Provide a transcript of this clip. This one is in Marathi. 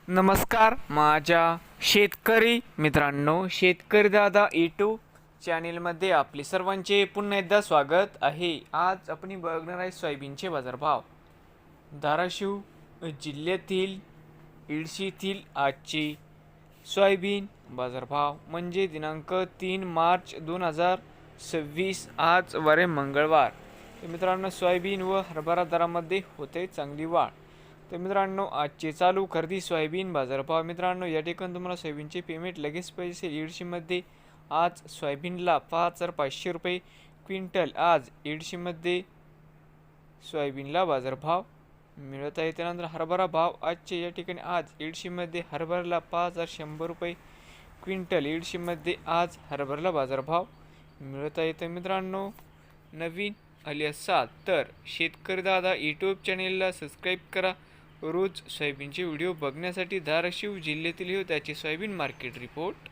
नमस्कार माझ्या शेतकरी मित्रांनो, शेतकरी दादा यूट्यूब चॅनेलमध्ये आपले सर्वांचे पुन्हा एकदा स्वागत आहे. आज आपण बघणार आहे सोयाबीनचे बाजारभाव. धाराशिव जिल्ह्यातील इडशीतील आजचे सोयाबीन बाजारभाव म्हणजे दिनांक 3 मार्च 2026, आज वारे मंगळवार. तर मित्रांनो, सोयाबीन व हरभरा दरामध्ये होते चांगली वाढ. तर मित्रांनो, आजचे चालू खरेदी सोयाबीन बाजारभाव. मित्रांनो, या ठिकाणी तुम्हाला सोयाबीनचे पेमेंट लगेच पाहिजे. इडशीमध्ये आज सोयाबीनला 5,500 रुपये क्विंटल. आज इडशीमध्ये सोयाबीनला बाजारभाव मिळत आहे. त्यानंतर हरभरा भाव आजचे या ठिकाणी आज इडशीमध्ये हरभऱ्याला 5,100 रुपये क्विंटल. इडशीमध्ये आज हरभऱ्याला बाजारभाव मिळत आहे. तर मित्रांनो, नवीन आले असाल तर शेतकरी दादा यूट्यूब चॅनेलला सबस्क्राईब करा. रोज सोयाबीनचे व्हिडिओ बघण्यासाठी धाराशिव जिल्ह्यातील त्याचे सोयाबीन मार्केट रिपोर्ट